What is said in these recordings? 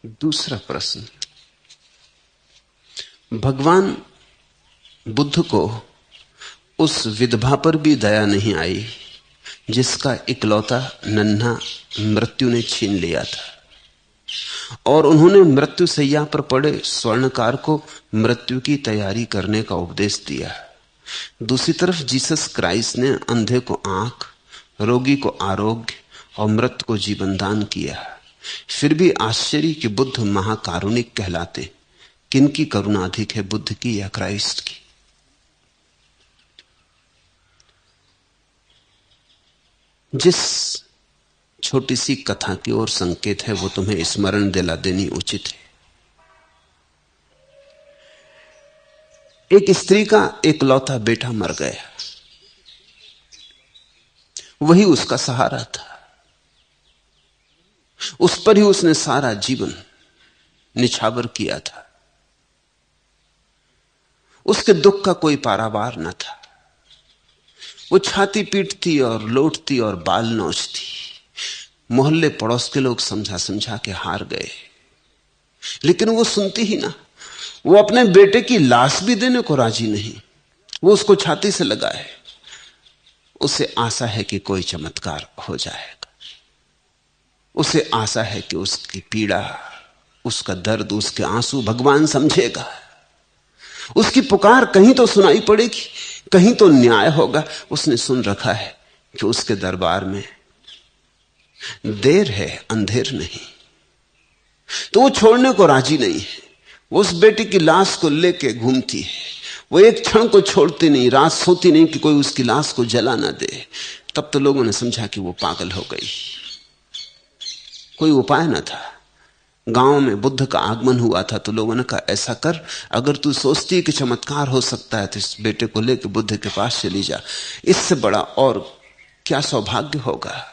दूसरा प्रश्न। भगवान बुद्ध को उस विधवा पर भी दया नहीं आई जिसका इकलौता नन्हा मृत्यु ने छीन लिया था, और उन्होंने मृत्यु सैया पर पड़े स्वर्णकार को मृत्यु की तैयारी करने का उपदेश दिया। दूसरी तरफ जीसस क्राइस्ट ने अंधे को आंख, रोगी को आरोग्य और मृत को जीवन दान किया। फिर भी आश्चर्य कि बुद्ध महाकारुणिक कहलाते। किनकी करुणा अधिक है, बुद्ध की या क्राइस्ट की? जिस छोटी सी कथा की ओर संकेत है वो तुम्हें स्मरण दिला देनी उचित है। एक स्त्री का एकलौता बेटा मर गया, वही उसका सहारा था। उस पर ही उसने सारा जीवन निछावर किया था। उसके दुख का कोई पारावार न था। वो छाती पीटती और लौटती और बाल नोचती। मोहल्ले पड़ोस के लोग समझा समझा के हार गए, लेकिन वो सुनती ही ना। वो अपने बेटे की लाश भी देने को राजी नहीं। वो उसको छाती से लगाए। उसे आशा है कि कोई चमत्कार हो जाएगा। उसे आशा है कि उसकी पीड़ा, उसका दर्द, उसके आंसू भगवान समझेगा। उसकी पुकार कहीं तो सुनाई पड़ेगी, कहीं तो न्याय होगा। उसने सुन रखा है कि उसके दरबार में देर है, अंधेर नहीं। तो वो छोड़ने को राजी नहीं है। वो उस बेटी की लाश को लेके घूमती है। वो एक क्षण को छोड़ती नहीं, रात सोती नहीं कि कोई उसकी लाश को जला ना दे। तब तो लोगों ने समझा कि वो पागल हो गई। कोई उपाय न था। गांव में बुद्ध का आगमन हुआ था तो लोगों ने कहा, ऐसा कर, अगर तू सोचती है कि चमत्कार हो सकता है तो इस बेटे को लेकर बुद्ध के पास चली जा। इससे बड़ा और क्या सौभाग्य होगा।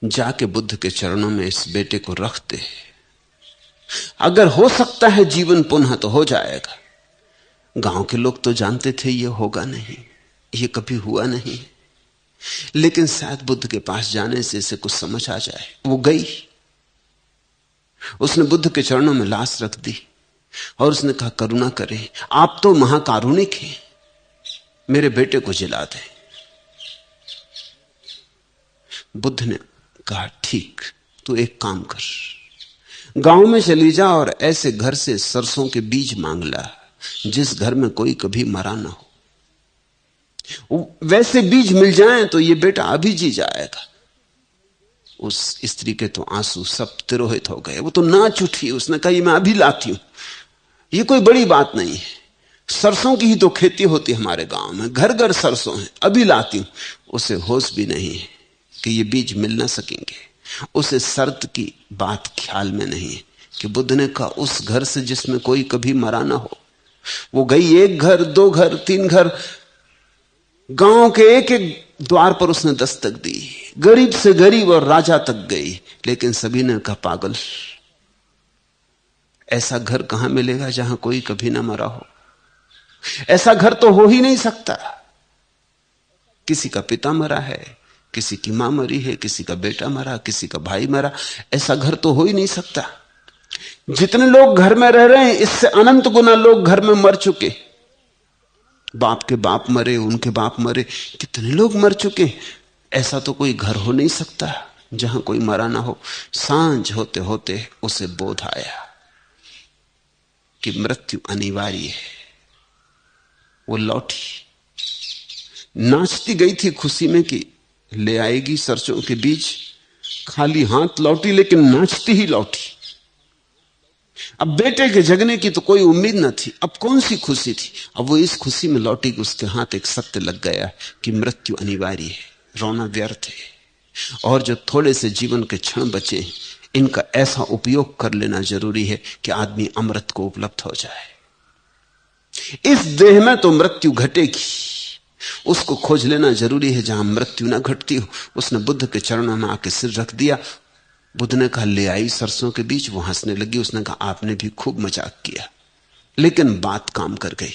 जाके बुद्ध के चरणों में इस बेटे को रख दे। अगर हो सकता है जीवन पुनः तो हो जाएगा। गांव के लोग तो जानते थे ये होगा नहीं, ये कभी हुआ नहीं, लेकिन शायद बुद्ध के पास जाने से इसे कुछ समझ आ जाए। वो गई। उसने बुद्ध के चरणों में लाश रख दी और उसने कहा, करुणा करें, आप तो महाकारुणिक हैं, मेरे बेटे को जिला दें। बुद्ध ने कहा, ठीक, तू एक काम कर, गांव में चली जा और ऐसे घर से सरसों के बीज मांग ला जिस घर में कोई कभी मरा ना हो। वैसे बीज मिल जाएं तो ये बेटा अभी जी जाएगा। उस स्त्री के तो आंसू सब तिरोहित हो गए। वो तो नाच उठी। उसने कहा, मैं अभी लाती हूं, ये कोई बड़ी बात नहीं है। सरसों की ही तो खेती होती हमारे गांव में, घर घर सरसों है, अभी लाती हूं। उसे होश भी नहीं है कि ये बीज मिल ना सकेंगे। उसे शर्त की बात ख्याल में नहीं है कि बुद्ध ने कहा उस घर से जिसमें कोई कभी मरा ना हो। वो गई, एक घर, दो घर, तीन घर, गांव के एक एक द्वार पर उसने दस्तक दी। गरीब से गरीब और राजा तक गई, लेकिन सभी ने कहा, पागल, ऐसा घर कहां मिलेगा जहां कोई कभी ना मरा हो। ऐसा घर तो हो ही नहीं सकता। किसी का पिता मरा है, किसी की मां मरी है, किसी का बेटा मरा, किसी का भाई मरा। ऐसा घर तो हो ही नहीं सकता। जितने लोग घर में रह रहे हैं, इससे अनंत गुना लोग घर में मर चुके। बाप के बाप मरे, उनके बाप मरे, कितने लोग मर चुके। ऐसा तो कोई घर हो नहीं सकता जहां कोई मरा ना हो। सांझ होते होते उसे बोध आया कि मृत्यु अनिवार्य है। वो लौटी, नाचती गई थी खुशी में कि ले आएगी सरसों के बीज। खाली हाथ लौटी, लेकिन नाचती ही लौटी। अब बेटे के जगने की तो कोई उम्मीद न थी। अब कौन सी खुशी थी? अब वो इस खुशी में लौटी कि उसके हाथ एक सत्य लग गया कि मृत्यु अनिवार्य है, रोना व्यर्थ है, और जो थोड़े से जीवन के क्षण बचे इनका ऐसा उपयोग कर लेना जरूरी है कि आदमी अमृत को उपलब्ध हो जाए। इस देह में तो मृत्यु घटेगी, उसको खोज लेना जरूरी है जहां मृत्यु ना घटती हो। उसने बुद्ध के चरणों में आके सिर रख दिया। बुद्ध ने कहा, ले आई सरसों के बीच। वो हंसने लगी। उसने कहा, आपने भी खूब मजाक किया, लेकिन बात काम कर गई।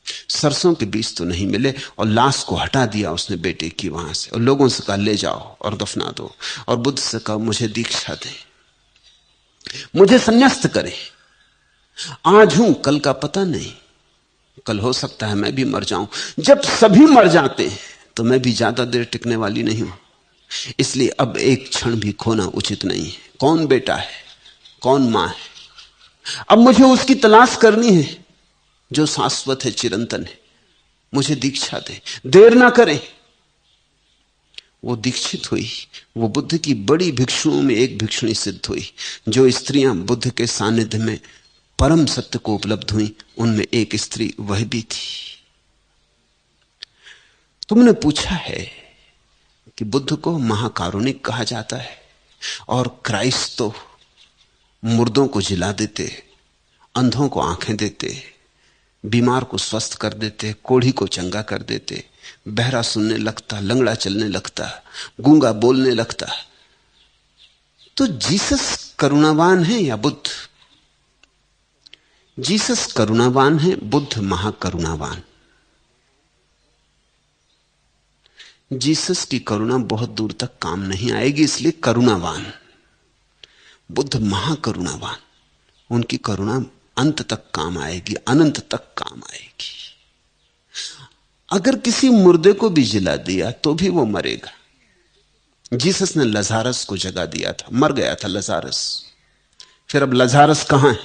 सरसों के बीज तो नहीं मिले, और लाश को हटा दिया उसने बेटे की वहां से, और लोगों से कहा ले जाओ और दफना दो। और बुद्ध से कहा मुझे दीक्षा दे, मुझे संन्यास्त करे। आज हूं, कल का पता नहीं, कल हो सकता है मैं भी मर जाऊं। जब सभी मर जाते हैं तो मैं भी ज्यादा देर टिकने वाली नहीं हूं, इसलिए अब एक क्षण भी खोना उचित नहीं है। कौन बेटा है, कौन मां है, अब मुझे उसकी तलाश करनी है जो शाश्वत है, चिरंतन है। मुझे दीक्षा दे, देर ना करें। वो दीक्षित हुई। वो बुद्ध की बड़ी भिक्षुओं में एक भिक्षुणी सिद्ध हुई। जो स्त्रियां बुद्ध के सानिध्य में परम सत्य को उपलब्ध हुई, उनमें एक स्त्री वह भी थी। तुमने पूछा है कि बुद्ध को महाकारुणिक कहा जाता है, और क्राइस्ट तो मुर्दों को जिला देते, अंधों को आंखें देते, बीमार को स्वस्थ कर देते, कोढ़ी को चंगा कर देते, बहरा सुनने लगता, लंगड़ा चलने लगता, गूंगा बोलने लगता। तो जीसस करुणावान है या बुद्ध? जीसस करुणावान है, बुद्ध महाकरुणावान। जीसस की करुणा बहुत दूर तक काम नहीं आएगी, इसलिए करुणावान। बुद्ध महाकरुणावान, उनकी करुणा अंत तक काम आएगी, अनंत तक काम आएगी। अगर किसी मुर्दे को भी जिला दिया तो भी वो मरेगा। जीसस ने लजारस को जगा दिया था, मर गया था लजारस, फिर अब लजारस कहां है?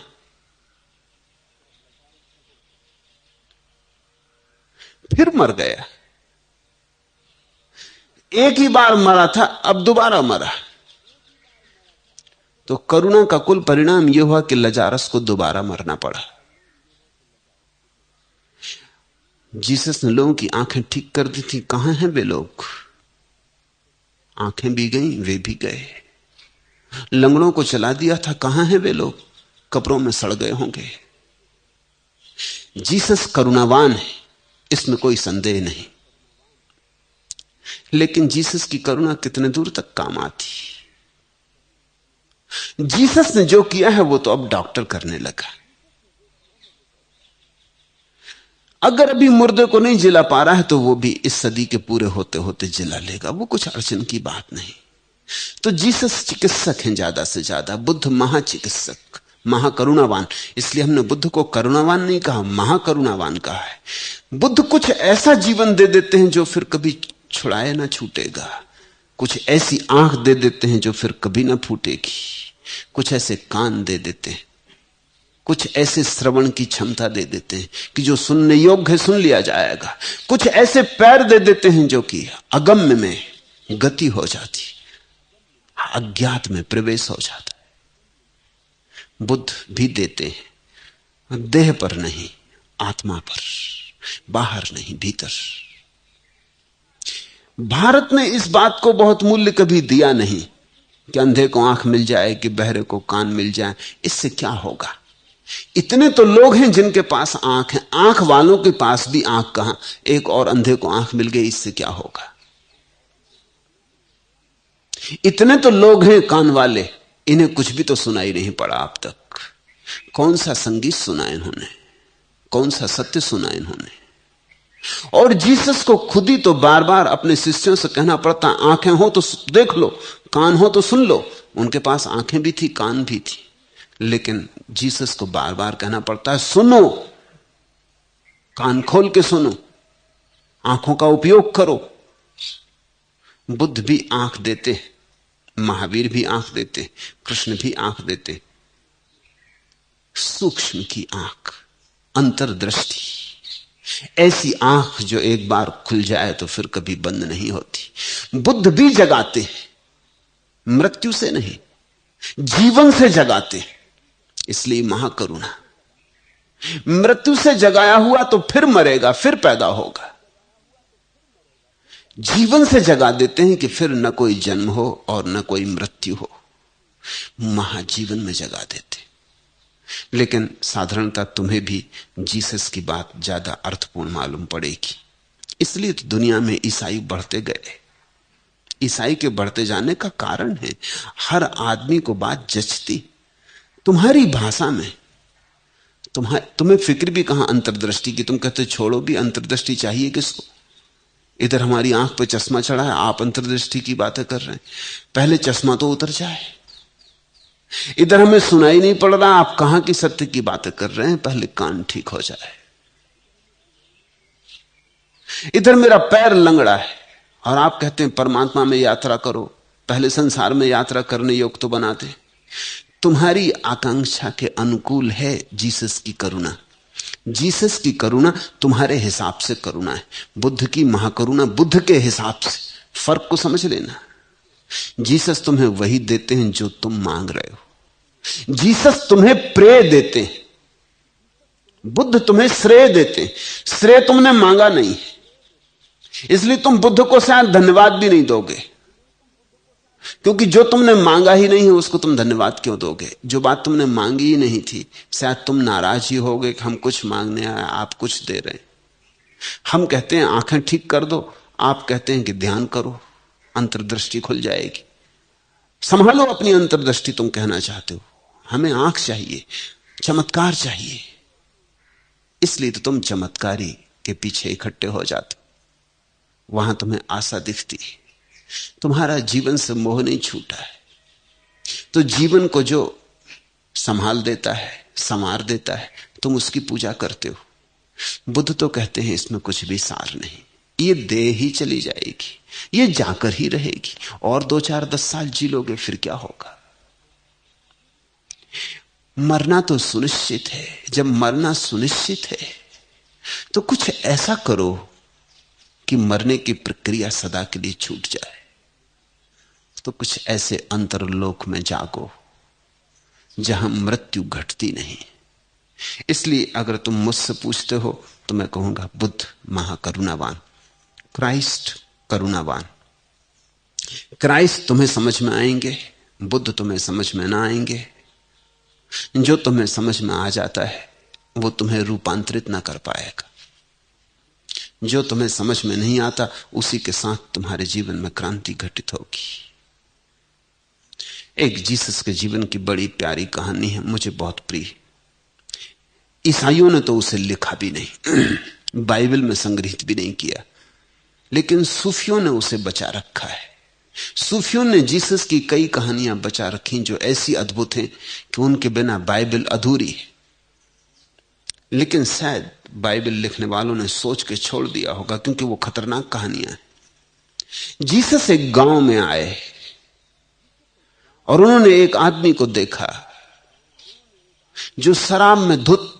फिर मर गया। एक ही बार मरा था, अब दोबारा मरा। तो करुणा का कुल परिणाम यह हुआ कि लजारस को दोबारा मरना पड़ा। जीसस ने लोगों की आंखें ठीक कर दी थी। कहां हैं वे लोग? आंखें भी गईं, वे भी गए। लंगड़ों को चला दिया था। कहां हैं वे लोग? कब्रों में सड़ गए होंगे। जीसस करुणावान है, इसमें कोई संदेह नहीं। लेकिन जीसस की करुणा कितने दूर तक काम आती? जीसस ने जो किया है वो तो अब डॉक्टर करने लगा। अगर अभी मुर्दे को नहीं जिला पा रहा है तो वो भी इस सदी के पूरे होते होते जिला लेगा, वो कुछ अड़चन की बात नहीं। तो जीसस चिकित्सक हैं ज्यादा से ज्यादा, बुद्ध महाचिकित्सक, महाकरुणावान। इसलिए हमने बुद्ध को करुणावान नहीं कहा, महाकरुणावान कहा है। बुद्ध कुछ ऐसा जीवन दे देते हैं जो फिर कभी छुड़ाए ना छूटेगा। कुछ ऐसी आंख दे देते हैं जो फिर कभी ना फूटेगी। कुछ ऐसे कान दे देते हैं, कुछ ऐसे श्रवण की क्षमता दे देते हैं कि जो सुनने योग्य है सुन लिया जाएगा। कुछ ऐसे पैर दे देते हैं जो कि अगम्य में गति हो जाती, अज्ञात में प्रवेश हो जाता है। बुद्ध भी देते हैं, देह पर नहीं, आत्मा पर, बाहर नहीं, भीतर। भारत ने इस बात को बहुत मूल्य कभी दिया नहीं कि अंधे को आंख मिल जाए कि बहरे को कान मिल जाए, इससे क्या होगा? इतने तो लोग हैं जिनके पास आंख है, आंख वालों के पास भी आंख कहां, एक और अंधे को आंख मिल गई, इससे क्या होगा? इतने तो लोग हैं कान वाले, इन्हें कुछ भी तो सुनाई नहीं पड़ा अब तक। कौन सा संगीत सुना इन्होंने, कौन सा सत्य सुना इन्होंने? और जीसस को खुद ही तो बार बार अपने शिष्यों से कहना पड़ता, आंखें हो तो देख लो, कान हो तो सुन लो। उनके पास आंखें भी थी, कान भी थी, लेकिन जीसस को बार बार कहना पड़ता है, सुनो, कान खोल के सुनो, आंखों का उपयोग करो। बुद्ध भी आंख देते, महावीर भी आंख देते, कृष्ण भी आंख देते, सूक्ष्म की आंख, अंतर्दृष्टि, ऐसी आंख जो एक बार खुल जाए तो फिर कभी बंद नहीं होती। बुद्ध भी जगाते हैं, मृत्यु से नहीं, जीवन से जगाते हैं, इसलिए महाकरुणा। मृत्यु से जगाया हुआ तो फिर मरेगा, फिर पैदा होगा। जीवन से जगा देते हैं कि फिर न कोई जन्म हो और न कोई मृत्यु हो, महाजीवन में जगा देते। लेकिन साधारणतः तुम्हें भी जीसस की बात ज्यादा अर्थपूर्ण मालूम पड़ेगी, इसलिए तो दुनिया में ईसाई बढ़ते गए। ईसाई के बढ़ते जाने का कारण है, हर आदमी को बात जचती। तुम्हारी भाषा में, तुम्हें फिक्र भी कहां अंतर्दृष्टि की। तुम कहते छोड़ो भी, अंतर्दृष्टि चाहिए किसको। इधर हमारी आंख पे चश्मा चढ़ा है, आप अंतर्दृष्टि की बातें कर रहे हैं। पहले चश्मा तो उतर जाए। इधर हमें सुनाई नहीं पड़ रहा, आप कहां की सत्य की बातें कर रहे हैं, पहले कान ठीक हो जाए। इधर मेरा पैर लंगड़ा है और आप कहते हैं परमात्मा में यात्रा करो, पहले संसार में यात्रा करने योग्य तो बनाते। तुम्हारी आकांक्षा के अनुकूल है जीसस की करुणा। जीसस की करुणा तुम्हारे हिसाब से करुणा है, बुद्ध की महाकरुणा बुद्ध के हिसाब से। फर्क को समझ लेना। जीसस तुम्हें वही देते हैं जो तुम मांग रहे हो। जीसस तुम्हें प्रेय देते हैं, बुद्ध तुम्हें श्रेय देते हैं। श्रेय तुमने मांगा नहीं, इसलिए तुम बुद्ध को शायद धन्यवाद भी नहीं दोगे, क्योंकि जो तुमने मांगा ही नहीं है उसको तुम धन्यवाद क्यों दोगे। जो बात तुमने मांगी ही नहीं थी, शायद तुम नाराज ही होगे कि हम कुछ मांगने आए, आप कुछ दे रहे हैं। हम कहते हैं आंखें ठीक कर दो, आप कहते हैं कि ध्यान करो, अंतर्दृष्टि खुल जाएगी। संभालो अपनी अंतर्दृष्टि, तुम कहना चाहते हो। हमें आंख चाहिए, चमत्कार चाहिए, इसलिए तो तुम चमत्कारी के पीछे इकट्ठे हो जाते हो। वहां तुम्हें आशा दिखती है, तुम्हारा जीवन से मोह नहीं छूटा है। तो जीवन को जो संभाल देता है, संवार देता है, तुम उसकी पूजा करते हो। बुद्ध तो कहते हैं इसमें कुछ भी सार नहीं, ये दे ही चली जाएगी, ये जाकर ही रहेगी, और 2-4-10 साल जी लोगे, फिर क्या होगा। मरना तो सुनिश्चित है। जब मरना सुनिश्चित है तो कुछ ऐसा करो कि मरने की प्रक्रिया सदा के लिए छूट जाए। तो कुछ ऐसे अंतरलोक में जागो जहां मृत्यु घटती नहीं। इसलिए अगर तुम मुझसे पूछते हो तो मैं कहूंगा बुद्ध महाकरुणावान, क्राइस्ट करुणावान। क्राइस्ट तुम्हें समझ में आएंगे, बुद्ध तुम्हें समझ में ना आएंगे। जो तुम्हें समझ में आ जाता है वो तुम्हें रूपांतरित ना कर पाएगा। जो तुम्हें समझ में नहीं आता उसी के साथ तुम्हारे जीवन में क्रांति घटित होगी। एक जीसस के जीवन की बड़ी प्यारी कहानी है, मुझे बहुत प्रिय। ईसाइयों ने तो उसे लिखा भी नहीं, बाइबल में संग्रहित भी नहीं किया, लेकिन सूफियों ने उसे बचा रखा है। सूफियों ने जीसस की कई कहानियां बचा रखी जो ऐसी अद्भुत हैं कि उनके बिना बाइबल अधूरी है। लेकिन शायद बाइबल लिखने वालों ने सोच के छोड़ दिया होगा, क्योंकि वो खतरनाक कहानियां हैं। जीसस एक गांव में आए और उन्होंने एक आदमी को देखा जो शराब में धुत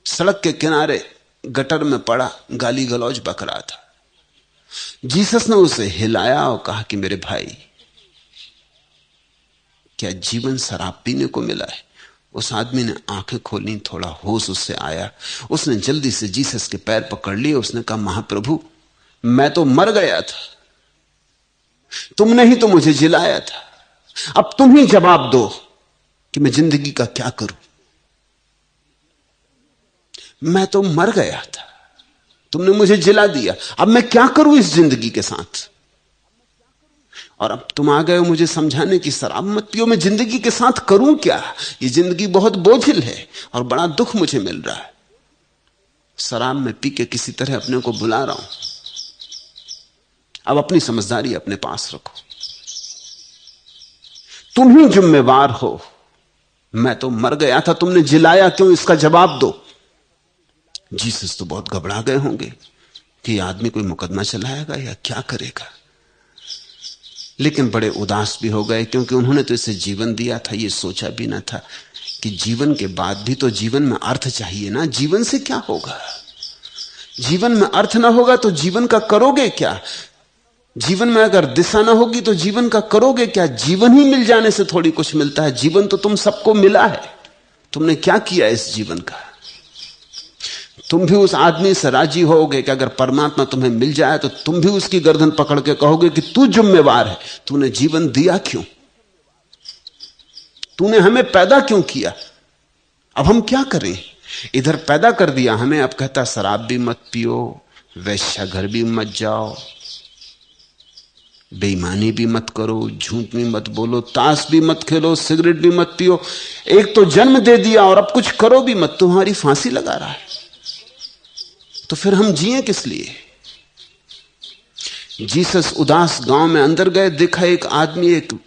सड़क के किनारे गटर में पड़ा गाली गलौज बक रहा था। जीसस ने उसे हिलाया और कहा कि मेरे भाई, क्या जीवन शराब पीने को मिला है? उस आदमी ने आंखें खोली, थोड़ा होश उससे आया। उसने जल्दी से जीसस के पैर पकड़ लिए। उसने कहा, महाप्रभु, मैं तो मर गया था, तुमने ही तो मुझे जिलाया था, अब तुम ही जवाब दो कि मैं जिंदगी का क्या करूं। मैं तो मर गया था, तुमने मुझे जिला दिया, अब मैं क्या करूं इस जिंदगी के साथ। और अब तुम आ गए हो मुझे समझाने की शराब मत पियो, मैं जिंदगी के साथ करूं क्या? ये जिंदगी बहुत बोझिल है और बड़ा दुख मुझे मिल रहा है। शराब में पी के किसी तरह अपने को बुला रहा हूं। अब अपनी समझदारी अपने पास रखो, तुम ही जिम्मेवार हो। मैं तो मर गया था, तुमने जिलाया क्यों, इसका जवाब दो। जीसस तो बहुत घबरा गए होंगे कि आदमी कोई मुकदमा चलाएगा या क्या करेगा, लेकिन बड़े उदास भी हो गए, क्योंकि उन्होंने तो इसे जीवन दिया था। ये सोचा भी ना था कि जीवन के बाद भी तो जीवन में अर्थ चाहिए ना। जीवन से क्या होगा? जीवन में अर्थ ना होगा तो जीवन का करोगे क्या? जीवन में अगर दिशा ना होगी तो जीवन का करोगे क्या? जीवन ही मिल जाने से थोड़ी कुछ मिलता है। जीवन तो तुम सबको मिला है, तुमने क्या किया इस जीवन का? तुम भी उस आदमी से राजी होगे कि अगर परमात्मा तुम्हें मिल जाए तो तुम भी उसकी गर्दन पकड़ के कहोगे कि तू जिम्मेवार है, तूने जीवन दिया क्यों, तूने हमें पैदा क्यों किया। अब हम क्या करें? इधर पैदा कर दिया हमें, अब कहता शराब भी मत पियो, वैश्या घर भी मत जाओ, बेईमानी भी मत करो, झूठ भी मत बोलो, ताश भी मत खेलो, सिगरेट भी मत पियो। एक तो जन्म दे दिया और अब कुछ करो भी मत, तुम्हारी फांसी लगा रहा है। तो फिर हम जिए किस लिए? जीसस उदास गांव में अंदर गए, देखा एक आदमी एक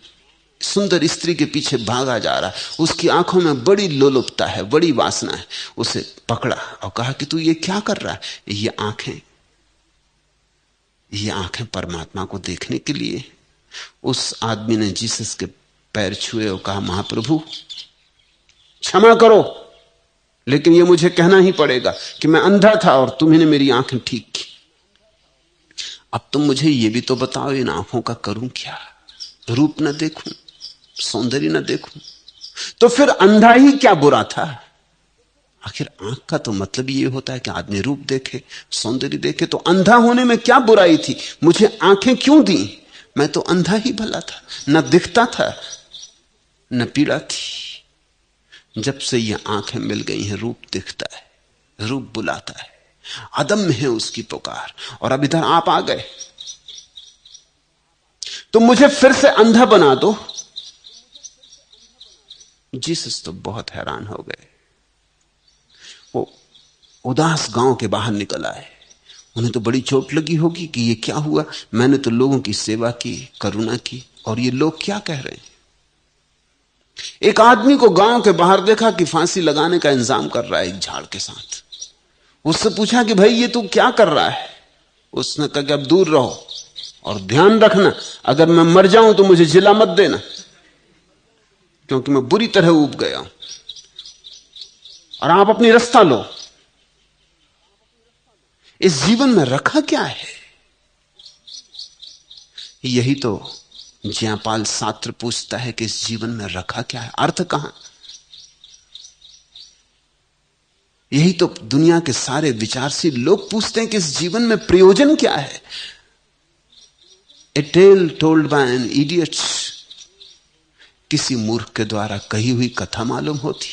सुंदर स्त्री के पीछे भागा जा रहा है। उसकी आंखों में बड़ी लोलुपता है, बड़ी वासना है। उसे पकड़ा और कहा कि तू ये क्या कर रहा है? ये आंखें परमात्मा को देखने के लिए। उस आदमी ने जीसस के पैर छुए और कहा, महाप्रभु क्षमा करो, लेकिन ये मुझे कहना ही पड़ेगा कि मैं अंधा था और तुम्हें मेरी आंखें ठीक की। अब तुम मुझे ये भी तो बताओ, इन आंखों का करूं क्या? रूप न देखूं, सौंदर्य न देखूं, तो फिर अंधा ही क्या बुरा था? आखिर आंख का तो मतलब ये होता है कि आदमी रूप देखे, सौंदर्य देखे। तो अंधा होने में क्या बुराई थी? मुझे आंखें क्यों दी? मैं तो अंधा ही भला था, न दिखता था न पीड़ा थी। जब से ये आंखें मिल गई हैं, रूप दिखता है, रूप बुलाता है, अदम्य है उसकी पुकार। और अब इधर आप आ गए तो मुझे फिर से अंधा बना दो। जीसस तो बहुत हैरान हो गए। वो उदास गांव के बाहर निकल आए। उन्हें तो बड़ी चोट लगी होगी कि ये क्या हुआ? मैंने तो लोगों की सेवा की, करुणा की, और ये लोग क्या कह रहे हैं? एक आदमी को गांव के बाहर देखा कि फांसी लगाने का इंतजाम कर रहा है एक झाड़ के साथ। उससे पूछा कि भाई ये तू क्या कर रहा है? उसने कहा कि अब दूर रहो और ध्यान रखना, अगर मैं मर जाऊं तो मुझे जिला मत देना, क्योंकि मैं बुरी तरह ऊब गया हूं, और आप अपनी रास्ता लो। इस जीवन में रखा क्या है? यही तो ज्यापाल सात्र पूछता है कि इस जीवन में रखा क्या है, अर्थ कहां? यही तो दुनिया के सारे विचारशील लोग पूछते हैं कि इस जीवन में प्रयोजन क्या है। A tale told by an idiot, किसी मूर्ख के द्वारा कही हुई कथा मालूम होती,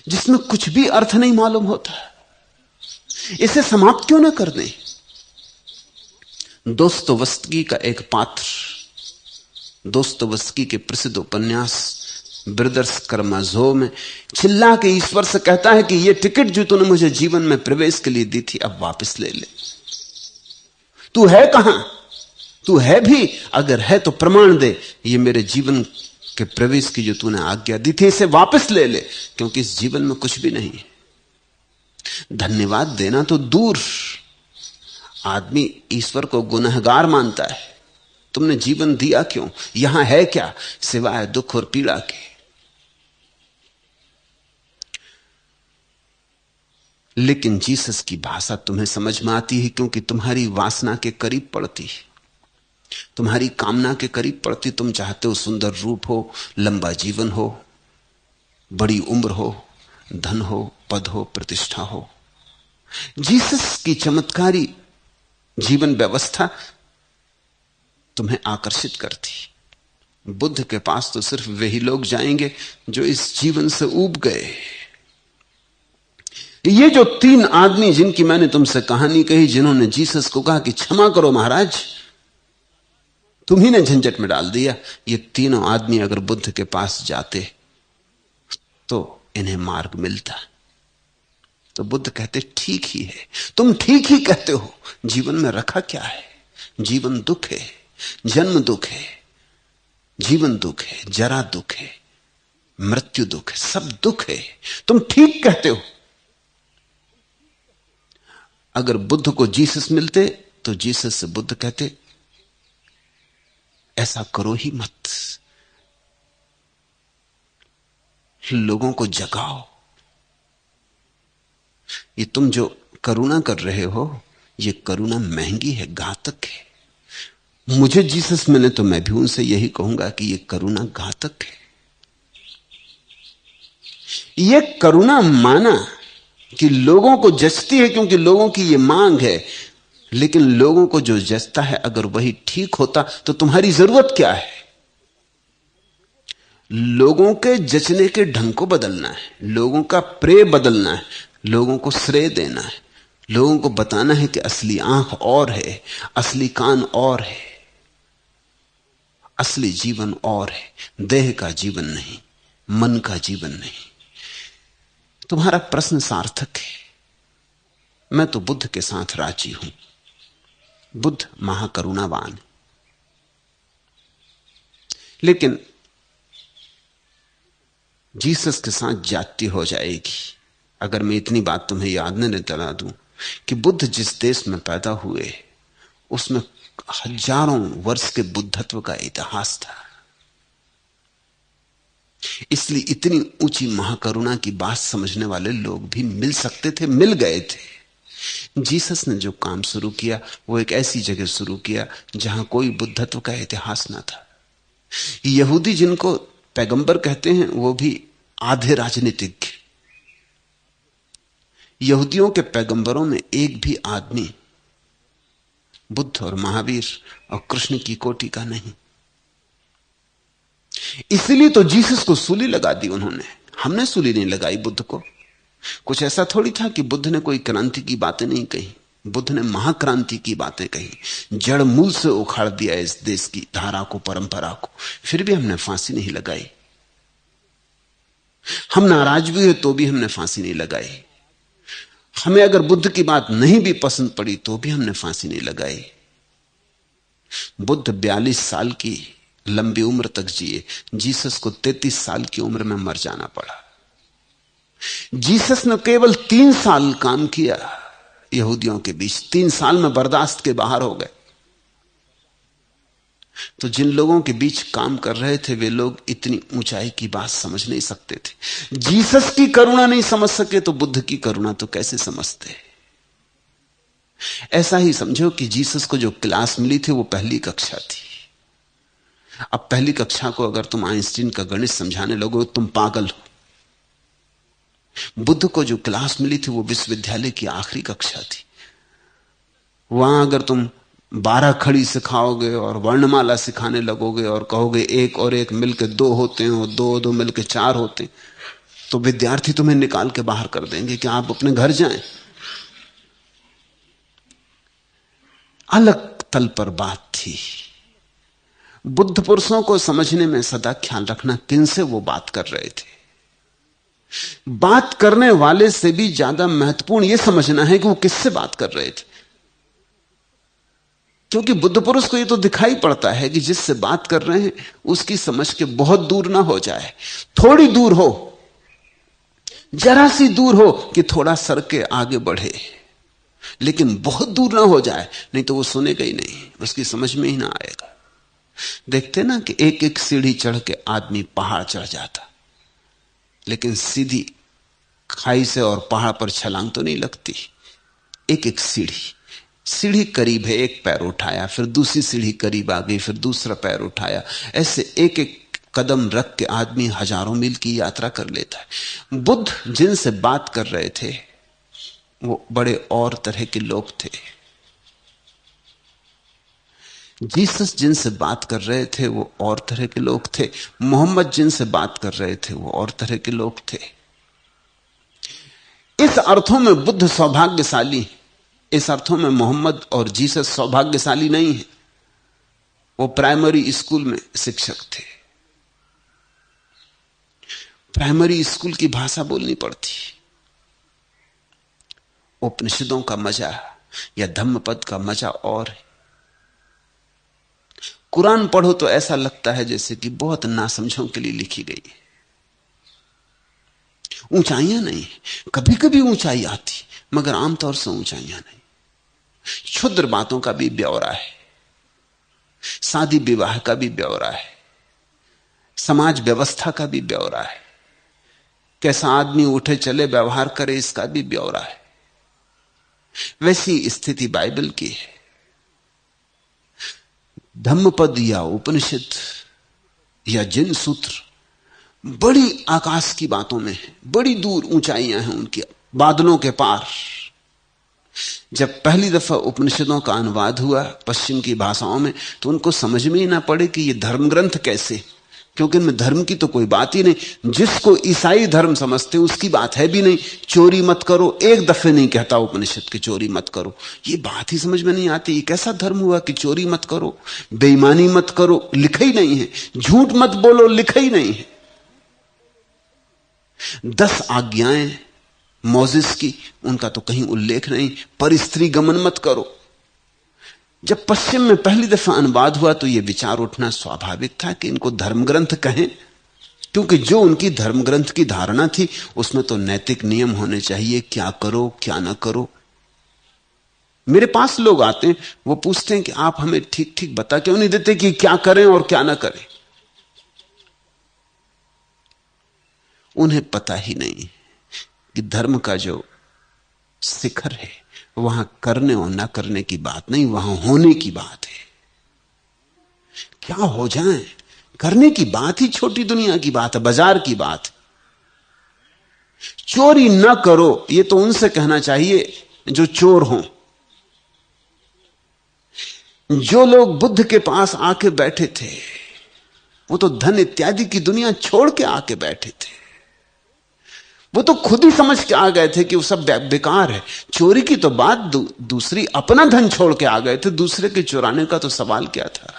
जिसमें कुछ भी अर्थ नहीं मालूम होता। इसे समाप्त क्यों ना कर दें? दोस्तोयेवस्की का एक पात्र दोस्तोयेवस्की के प्रसिद्ध उपन्यास ब्रदर्स कर्माजोव में चिल्ला के ईश्वर से कहता है कि ये टिकट जो तूने मुझे जीवन में प्रवेश के लिए दी थी, अब वापस ले ले। तू है कहां? तू है भी, अगर है तो प्रमाण दे। ये मेरे जीवन के प्रवेश की जो तूने आज्ञा दी थी, इसे वापस ले ले, क्योंकि इस जीवन में कुछ भी नहीं है। धन्यवाद देना तो दूर, आदमी ईश्वर को गुनहगार मानता है। तुमने जीवन दिया क्यों? यहां है क्या सिवाय दुख और पीड़ा के? लेकिन जीसस की भाषा तुम्हें समझ में आती है, क्योंकि तुम्हारी वासना के करीब पड़ती है, तुम्हारी कामना के करीब पड़ती। तुम चाहते हो सुंदर रूप हो, लंबा जीवन हो, बड़ी उम्र हो, धन हो, पद हो, प्रतिष्ठा हो। जीसस की चमत्कारी जीवन व्यवस्था तुम्हें आकर्षित करती। बुद्ध के पास तो सिर्फ वही लोग जाएंगे जो इस जीवन से ऊब गए। ये जो 3 आदमी जिनकी मैंने तुमसे कहानी कही, जिन्होंने जीसस को कहा कि क्षमा करो महाराज, तुम्ही ने झंझट में डाल दिया, ये तीनों आदमी अगर बुद्ध के पास जाते तो इन्हें मार्ग मिलता। तो बुद्ध कहते ठीक ही है, तुम ठीक ही कहते हो। जीवन में रखा क्या है? जीवन दुख है, जन्म दुख है, जीवन दुख है, जरा दुख है, मृत्यु दुख है, सब दुख है। तुम ठीक कहते हो। अगर बुद्ध को जीसस मिलते तो जीसस से बुद्ध कहते ऐसा करो ही मत, लोगों को जगाओ। ये तुम जो करुणा कर रहे हो, ये करुणा महंगी है, घातक है। मुझे जीसस मिले तो मैं भी उनसे यही कहूंगा कि ये करुणा घातक है। ये करुणा माना कि लोगों को जचती है क्योंकि लोगों की ये मांग है, लेकिन लोगों को जो जचता है अगर वही ठीक होता तो तुम्हारी जरूरत क्या है? लोगों के जचने के ढंग को बदलना है, लोगों का प्रेय बदलना है, लोगों को श्रेय देना है, लोगों को बताना है कि असली आंख और है, असली कान और है, असली जीवन और है, देह का जीवन नहीं, मन का जीवन नहीं। तुम्हारा प्रश्न सार्थक है। मैं तो बुद्ध के साथ राजी हूं। बुद्ध महाकरुणावान है। लेकिन जीसस के साथ जाति हो जाएगी अगर मैं इतनी बात तुम्हें याद न दिला दूं कि बुद्ध जिस देश में पैदा हुए उसमें हजारों वर्ष के बुद्धत्व का इतिहास था। इसलिए इतनी ऊंची महाकरुणा की बात समझने वाले लोग भी मिल सकते थे, मिल गए थे। जीसस ने जो काम शुरू किया वो एक ऐसी जगह शुरू किया जहां कोई बुद्धत्व का इतिहास ना था। यहूदी जिनको पैगंबर कहते हैं वो भी आधे राजनीतिज्ञ। यहूदियों के पैगंबरों में एक भी आदमी बुद्ध और महावीर और कृष्ण की कोटि का नहीं। इसलिए तो जीसस को सूली लगा दी उन्होंने। हमने सूली नहीं लगाई बुद्ध को। कुछ ऐसा थोड़ी था कि बुद्ध ने कोई क्रांति की बातें नहीं कही। बुद्ध ने महाक्रांति की बातें कही, जड़ मूल से उखाड़ दिया इस देश की धारा को, परंपरा को। फिर भी हमने फांसी नहीं लगाई। हम नाराज भी हुए तो भी हमने फांसी नहीं लगाई। हमें अगर बुद्ध की बात नहीं भी पसंद पड़ी तो भी हमने फांसी नहीं लगाई। बुद्ध 42 साल की लंबी उम्र तक जिए। जीसस को 33 साल की उम्र में मर जाना पड़ा। जीसस ने केवल 3 साल काम किया यहूदियों के बीच। 3 साल में बर्दाश्त के बाहर हो गए। तो जिन लोगों के बीच काम कर रहे थे वे लोग इतनी ऊंचाई की बात समझ नहीं सकते थे। जीसस की करुणा नहीं समझ सके तो बुद्ध की करुणा तो कैसे समझते। ऐसा ही समझो कि जीसस को जो क्लास मिली थी वो पहली कक्षा थी। अब पहली कक्षा को अगर तुम आइंस्टीन का गणित समझाने लगो तुम पागल हो। बुद्ध को जो क्लास मिली थी वो विश्वविद्यालय की आखिरी कक्षा थी। वहां अगर तुम 12 खड़ी सिखाओगे और वर्णमाला सिखाने लगोगे और कहोगे 1 और 1 मिलकर 2 होते हैं और 2 और 2 मिलकर 4 होते हैं तो विद्यार्थी तुम्हें निकाल के बाहर कर देंगे कि आप अपने घर जाएं। अलग तल पर बात थी। बुद्ध पुरुषों को समझने में सदा ख्याल रखना किनसे वो बात कर रहे थे। बात करने वाले से भी ज्यादा महत्वपूर्ण यह समझना है कि वो किससे बात कर रहे थे। क्योंकि बुद्ध पुरुष को यह तो दिखाई पड़ता है कि जिससे बात कर रहे हैं उसकी समझ के बहुत दूर ना हो जाए, थोड़ी दूर हो, जरा सी दूर हो कि थोड़ा सर के आगे बढ़े, लेकिन बहुत दूर ना हो जाए, नहीं तो वो सुनेगा ही नहीं, उसकी समझ में ही ना आएगा। देखते ना कि एक एक सीढ़ी चढ़ के आदमी पहाड़ चढ़ जाता, लेकिन सीधी खाई से और पहाड़ पर छलांग तो नहीं लगती। एक एक सीढ़ी करीब है, एक पैर उठाया, फिर दूसरी सीढ़ी करीब आ गई, फिर दूसरा पैर उठाया, ऐसे एक एक कदम रख के आदमी हजारों मील की यात्रा कर लेता है। बुद्ध जिनसे बात कर रहे थे वो बड़े और तरह के लोग थे। जीसस जिनसे बात कर रहे थे वो और तरह के लोग थे। मोहम्मद जिनसे बात कर रहे थे वो और तरह के लोग थे। इस अर्थों में बुद्ध सौभाग्यशाली, इस अर्थों में मोहम्मद और जीसस सौभाग्यशाली नहीं है। वो प्राइमरी स्कूल में शिक्षक थे। प्राइमरी स्कूल की भाषा बोलनी पड़ती। उपनिषदों का मजा या धम्मपद का मजा और है। कुरान पढ़ो तो ऐसा लगता है जैसे कि बहुत नासमझों के लिए लिखी गई है। ऊंचाइयां नहीं, कभी कभी ऊंचाई आती मगर आमतौर से ऊंचाइयां नहीं। क्षुद्र बातों का भी ब्यौरा है, शादी विवाह का भी ब्यौरा है, समाज व्यवस्था का भी ब्यौरा है, कैसा आदमी उठे चले व्यवहार करे इसका भी ब्यौरा है। वैसी स्थिति बाइबल की है। धम्मपद या उपनिषद या जिन सूत्र बड़ी आकाश की बातों में है, बड़ी दूर ऊंचाइयां हैं उनकी, बादलों के पार। जब पहली दफा उपनिषदों का अनुवाद हुआ पश्चिम की भाषाओं में तो उनको समझ में ही ना पड़े कि ये धर्म ग्रंथ कैसे, क्योंकि इनमें धर्म की तो कोई बात ही नहीं। जिसको ईसाई धर्म समझते उसकी बात है भी नहीं। चोरी मत करो, एक दफे नहीं कहता उपनिषद की चोरी मत करो। ये बात ही समझ में नहीं आती। ये कैसा धर्म हुआ कि चोरी मत करो, बेईमानी मत करो, लिखा ही नहीं है। झूठ मत बोलो, लिखा ही नहीं है। 10 आज्ञाएं मोजिस की, उनका तो कहीं उल्लेख नहीं। पर स्त्री गमन मत करो। जब पश्चिम में पहली दफा अनुवाद हुआ तो यह विचार उठना स्वाभाविक था कि इनको धर्म ग्रंथ कहें, क्योंकि जो उनकी धर्म ग्रंथ की धारणा थी उसमें तो नैतिक नियम होने चाहिए, क्या करो क्या ना करो। मेरे पास लोग आते हैं, वो पूछते हैं कि आप हमें ठीक ठीक बता क्यों नहीं देते कि क्या करें और क्या ना करें। उन्हें पता ही नहीं कि धर्म का जो शिखर है वहां करने और ना करने की बात नहीं, वहां होने की बात है। क्या हो जाए, करने की बात ही छोटी दुनिया की बात है, बाजार की बात है। चोरी ना करो ये तो उनसे कहना चाहिए जो चोर हों। जो लोग बुद्ध के पास आके बैठे थे वो तो धन इत्यादि की दुनिया छोड़ के आके बैठे थे। वो तो खुद ही समझ के आ गए थे कि वो सब बेकार है। चोरी की तो बात दूसरी, अपना धन छोड़ के आ गए थे, दूसरे के चुराने का तो सवाल क्या था।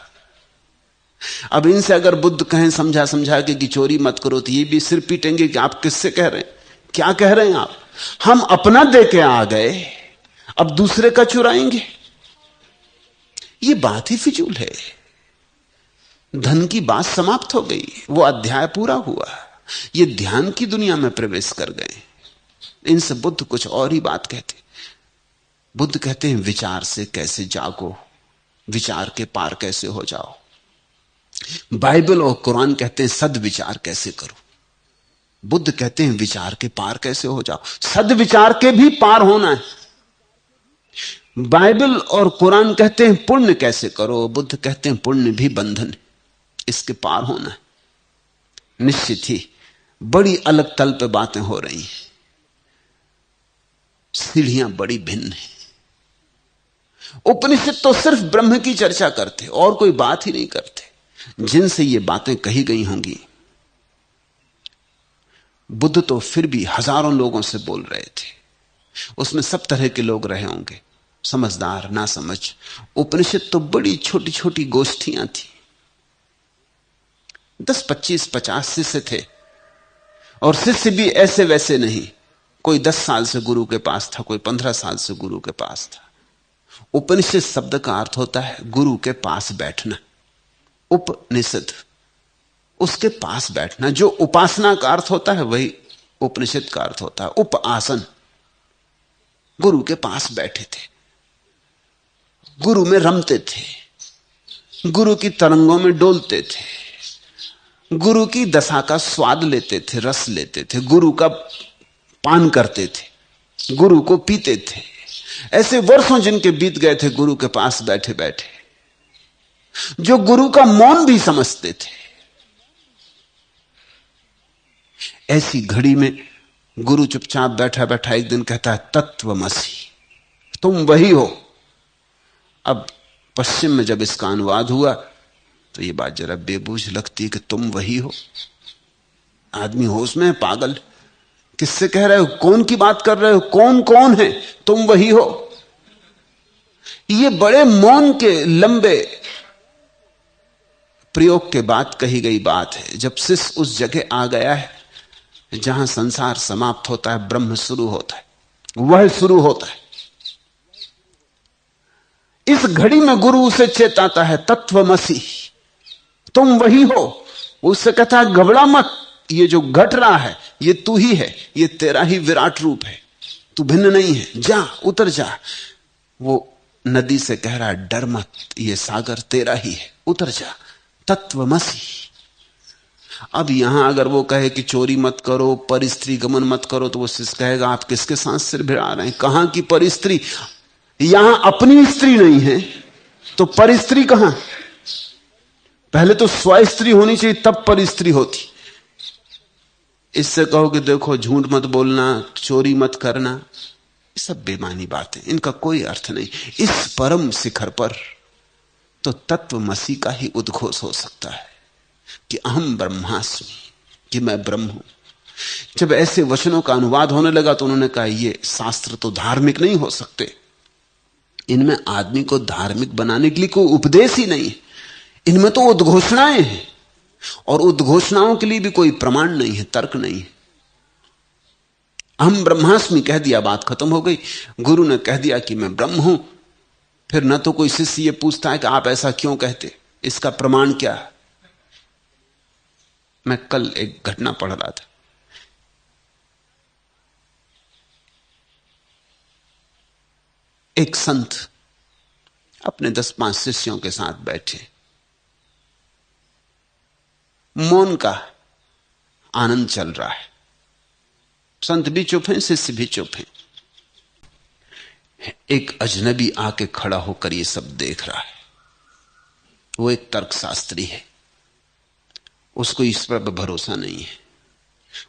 अब इनसे अगर बुद्ध कहें समझा समझा के कि चोरी मत करो तो ये भी सिर पीटेंगे कि आप किससे कह रहे हैं, क्या कह रहे हैं आप। हम अपना दे के आ गए, अब दूसरे का चुराएंगे। ये बात ही फिजूल है। धन की बात समाप्त हो गई, वो अध्याय पूरा हुआ। ये ध्यान की दुनिया में प्रवेश कर गए। इनसे बुद्ध कुछ और ही बात कहते। बुद्ध कहते हैं विचार से कैसे जागो, विचार के पार कैसे हो जाओ। बाइबल और कुरान कहते हैं सद्विचार कैसे करो। बुद्ध कहते हैं विचार के पार कैसे हो जाओ। सद्विचार के भी पार होना है। बाइबल और कुरान कहते हैं पुण्य कैसे करो, बुद्ध कहते हैं पुण्य भी बंधन है, इसके पार होना है। निश्चित ही बड़ी अलग तल पे बातें हो रही हैं, सीढ़ियां बड़ी भिन्न हैं। उपनिषद तो सिर्फ ब्रह्म की चर्चा करते और कोई बात ही नहीं करते। जिनसे ये बातें कही गई होंगी, बुद्ध तो फिर भी हजारों लोगों से बोल रहे थे, उसमें सब तरह के लोग रहे होंगे, समझदार ना समझ। उपनिषद तो बड़ी छोटी छोटी गोष्ठियां थी। 10, 25, 50 शिष्य थे, और शिष्य भी ऐसे वैसे नहीं। कोई 10 साल से गुरु के पास था, कोई 15 साल से गुरु के पास था। उपनिषद शब्द का अर्थ होता है गुरु के पास बैठना। उपनिषद उसके पास बैठना। जो उपासना का अर्थ होता है वही उपनिषद का अर्थ होता है। उपासन, गुरु के पास बैठे थे, गुरु में रमते थे, गुरु की तरंगों में डोलते थे, गुरु की दशा का स्वाद लेते थे, रस लेते थे, गुरु का पान करते थे, गुरु को पीते थे। ऐसे वर्षों जिनके बीत गए थे गुरु के पास बैठे बैठे, जो गुरु का मौन भी समझते थे। ऐसी घड़ी में गुरु चुपचाप बैठा बैठा एक दिन कहता है तत्वमसि, तुम वही हो। अब पश्चिम में जब इसका अनुवाद हुआ तो ये बात जरा बेबूझ लगती है कि तुम वही हो। आदमी होश में है, पागल। किससे कह रहे हो, कौन की बात कर रहे हो, कौन कौन है, तुम वही हो। ये बड़े मौन के लंबे प्रयोग के बाद कही गई बात है। जब शिष्य उस जगह आ गया है जहां संसार समाप्त होता है, ब्रह्म शुरू होता है, वह शुरू होता है। इस घड़ी में गुरु उसे चेताता है तत्वमसि, तुम वही हो। उससे कहता है घबरा मत, ये जो घट रहा है ये तू ही है, ये तेरा ही विराट रूप है, तू भिन्न नहीं है, जा उतर जा। वो नदी से कह रहा है डर मत, ये सागर तेरा ही है, उतर जा, तत्वमसि। अब यहां अगर वो कहे कि चोरी मत करो, पर स्त्री गमन मत करो, तो वो शिष्य कहेगा आप किसके साथ सिर भिड़ा रहे हैं, कहां की पर स्त्री। यहां अपनी स्त्री नहीं है तो पर स्त्री कहां। पहले तो स्व स्त्री होनी चाहिए तब पर स्त्री होती। इससे कहो कि देखो झूठ मत बोलना, चोरी मत करना, ये सब बेमानी बातें, इनका कोई अर्थ नहीं। इस परम शिखर पर तो तत्वमसि का ही उद्घोष हो सकता है। कि अहम ब्रह्मास्मि, कि मैं ब्रह्म हूं। जब ऐसे वचनों का अनुवाद होने लगा तो उन्होंने कहा ये शास्त्र तो धार्मिक नहीं हो सकते, इनमें आदमी को धार्मिक बनाने के लिए कोई उपदेश ही नहीं है, इनमें तो उद्घोषणाएं हैं, और उद्घोषणाओं के लिए भी कोई प्रमाण नहीं है, तर्क नहीं है। हम ब्रह्मास्मि कह दिया, बात खत्म हो गई। गुरु ने कह दिया कि मैं ब्रह्म हूं, फिर न तो कोई शिष्य ये पूछता है कि आप ऐसा क्यों कहते, इसका प्रमाण क्या है। मैं कल एक घटना पढ़ रहा था, एक संत अपने 10-5 शिष्यों के साथ बैठे, मौन का आनंद चल रहा है, संत भी चुप हैं, शिष्य भी चुप हैं। एक अजनबी आके खड़ा होकर ये सब देख रहा है। वो एक तर्कशास्त्री है, उसको ईश्वर पर भरोसा नहीं है।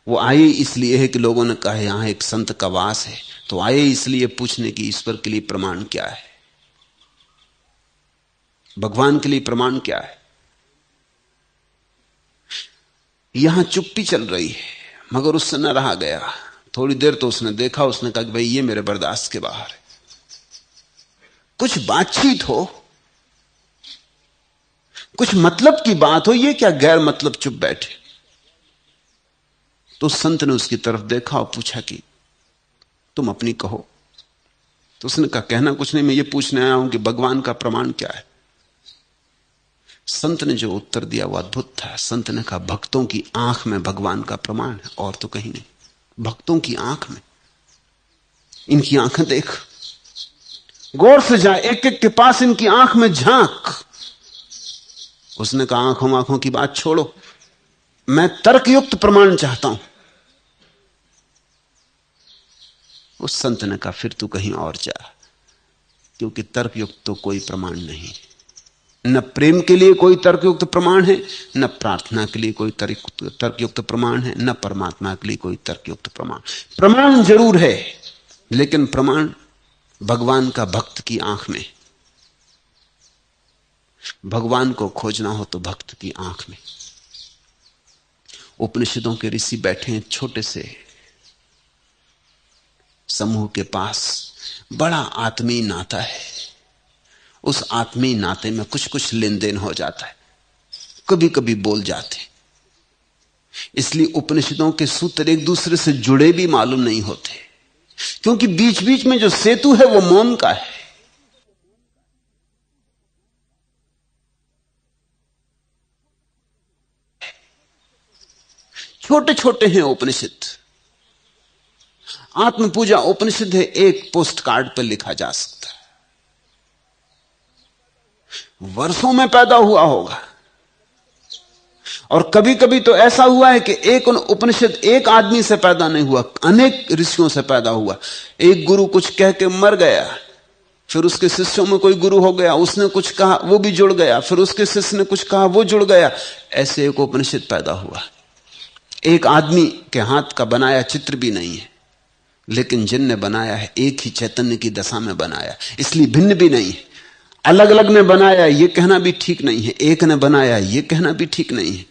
वो आए इसलिए है कि लोगों ने कहा यहां एक संत का वास है, तो आए इसलिए पूछने की ईश्वर के लिए प्रमाण क्या है, भगवान के लिए प्रमाण क्या है। यहां चुप्पी चल रही है, मगर उससे न रहा गया। थोड़ी देर तो उसने देखा, उसने कहा कि भाई ये मेरे बर्दाश्त के बाहर है, कुछ बातचीत हो, कुछ मतलब की बात हो, ये क्या गैर मतलब चुप बैठे। तो संत ने उसकी तरफ देखा और पूछा कि तुम अपनी कहो। तो उसने कहा कहना कुछ नहीं, मैं ये पूछने आया हूं कि भगवान का प्रमाण क्या है। संत ने जो उत्तर दिया वो अद्भुत था। संत ने कहा भक्तों की आंख में भगवान का प्रमाण है, और तो कहीं नहीं। भक्तों की आंख में, इनकी आंखें देख, गौर से जा, एक एक के पास इनकी आंख में झांक। उसने कहा आंखों की बात छोड़ो, मैं तर्कयुक्त प्रमाण चाहता हूं। उस संत ने कहा फिर तू कहीं और जा, क्योंकि तर्कयुक्त तो कोई प्रमाण नहीं। न प्रेम के लिए कोई तर्कयुक्त प्रमाण है, न प्रार्थना के लिए कोई तर्कयुक्त प्रमाण है, न परमात्मा के लिए कोई तर्कयुक्त प्रमाण। प्रमाण जरूर है, लेकिन प्रमाण भगवान का भक्त की आंख में। भगवान को खोजना हो तो भक्त की आंख में। उपनिषदों के ऋषि बैठे हैं छोटे से समूह के पास, बड़ा आत्मीय नाता है। उस आत्मीय नाते में कुछ कुछ लेन देन हो जाता है, कभी कभी बोल जाते, इसलिए उपनिषदों के सूत्र एक दूसरे से जुड़े भी मालूम नहीं होते, क्योंकि बीच बीच में जो सेतु है वो मौन का है। छोटे छोटे हैं उपनिषद। आत्म पूजा उपनिषद है, एक पोस्ट कार्ड पर लिखा जा सकता है, वर्षों में पैदा हुआ होगा। और कभी कभी तो ऐसा हुआ है कि एक उपनिषद एक आदमी से पैदा नहीं हुआ, अनेक ऋषियों से पैदा हुआ। एक गुरु कुछ कह के मर गया, फिर उसके शिष्यों में कोई गुरु हो गया, उसने कुछ कहा वो भी जुड़ गया, फिर उसके शिष्य ने कुछ कहा वो जुड़ गया। ऐसे एक उपनिषद पैदा हुआ। एक आदमी के हाथ का बनाया चित्र भी नहीं है, लेकिन जिनने बनाया है एक ही चैतन्य की दशा में बनाया, इसलिए भिन्न भी नहीं है। अलग अलग ने बनाया यह कहना भी ठीक नहीं है, एक ने बनाया यह कहना भी ठीक नहीं है।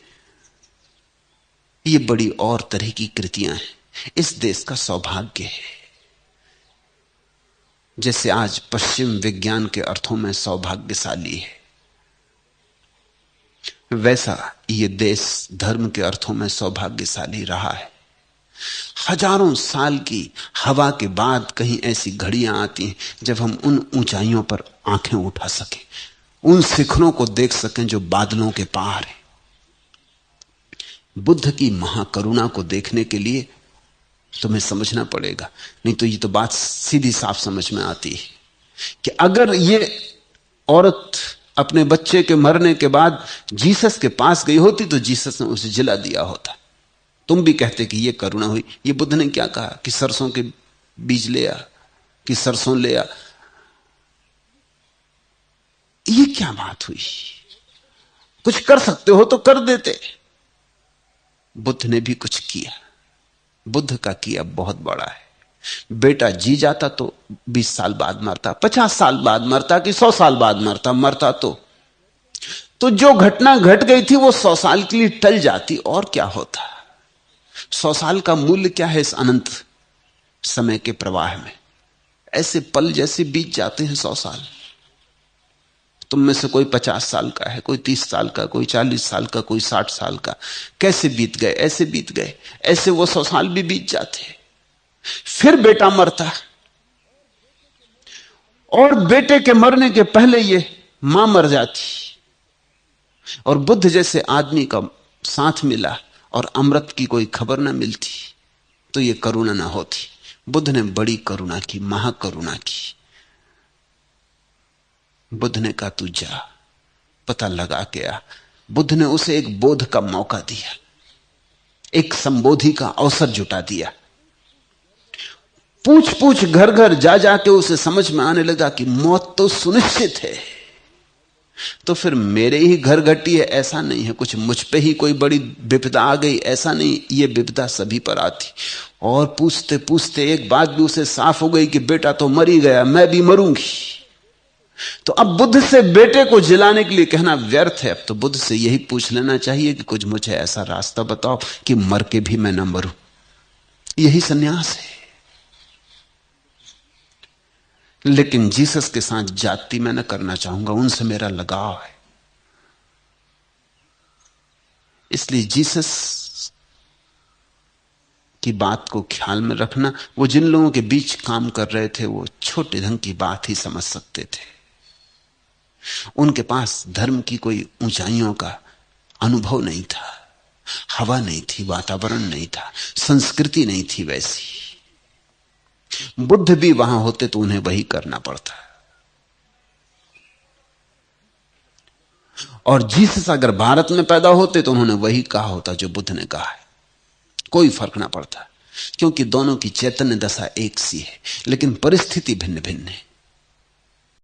ये बड़ी और तरह की कृतियां हैं। इस देश का सौभाग्य है, जैसे आज पश्चिम विज्ञान के अर्थों में सौभाग्यशाली है, वैसा ये देश धर्म के अर्थों में सौभाग्यशाली रहा है। हजारों साल की हवा के बाद कहीं ऐसी घड़ियां आती हैं जब हम उन ऊंचाइयों पर आंखें उठा सकें, उन शिखरों को देख सकें जो बादलों के पार है। बुद्ध की महाकरुणा को देखने के लिए तुम्हें समझना पड़ेगा, नहीं तो ये तो बात सीधी साफ समझ में आती है कि अगर ये औरत अपने बच्चे के मरने के बाद जीसस के पास गई होती तो जीसस ने उसे जिला दिया होता। तुम भी कहते कि ये करुणा हुई। ये बुद्ध ने क्या कहा कि सरसों के बीज ले आ, कि सरसों ले आ। ये क्या बात हुई? कुछ कर सकते हो तो कर देते। बुद्ध ने भी कुछ किया। बुद्ध का किया बहुत बड़ा है। बेटा जी जाता तो 20 साल बाद मरता, 50 साल बाद मरता कि 100 साल बाद मरता, मरता तो तो जो घटना घट गई थी वो 100 साल के लिए टल जाती, और क्या होता। 100 साल का मूल्य क्या है इस अनंत समय के प्रवाह में। ऐसे पल जैसे बीत जाते हैं 100 साल। तुम में से कोई 50 साल का है, कोई 30 साल का, कोई 40 साल का, कोई 60 साल का। कैसे बीत गए, ऐसे बीत गए। ऐसे वो 100 साल भी बीत जाते। फिर बेटा मरता, और बेटे के मरने के पहले ये मां मर जाती, और बुद्ध जैसे आदमी का साथ मिला और अमृत की कोई खबर ना मिलती, तो ये करुणा ना होती। बुद्ध ने बड़ी करुणा की, महाकरुणा की। बुद्ध ने कहा तू जा, पता लगा के आ। बुद्ध ने उसे एक बोध का मौका दिया, एक संबोधि का अवसर जुटा दिया। पूछ पूछ घर घर जा जाके उसे समझ में आने लगा कि मौत तो सुनिश्चित है। तो फिर मेरे ही घर घटी है ऐसा नहीं है, कुछ मुझ पे ही कोई बड़ी विपदा आ गई ऐसा नहीं, ये विपदा सभी पर आती। और पूछते पूछते एक बात भी उसे साफ हो गई कि बेटा तो मर ही गया, मैं भी मरूंगी। तो अब बुद्ध से बेटे को जिलाने के लिए कहना व्यर्थ है। अब तो बुद्ध से यही पूछ लेना चाहिए कि कुछ मुझे ऐसा रास्ता बताओ कि मर के भी मैं न मरूं। यही सन्यास है। लेकिन जीसस के साथ जाति मैं न करना चाहूंगा, उनसे मेरा लगाव है। इसलिए जीसस की बात को ख्याल में रखना। वो जिन लोगों के बीच काम कर रहे थे वो छोटे ढंग की बात ही समझ सकते थे। उनके पास धर्म की कोई ऊंचाइयों का अनुभव नहीं था, हवा नहीं थी, वातावरण नहीं था, संस्कृति नहीं थी वैसी। बुद्ध भी वहां होते तो उन्हें वही करना पड़ता। और जीसस अगर भारत में पैदा होते तो उन्होंने वही कहा होता जो बुद्ध ने कहा है। कोई फर्क ना पड़ता, क्योंकि दोनों की चैतन्य दशा एक सी है, लेकिन परिस्थिति भिन्न भिन्न है।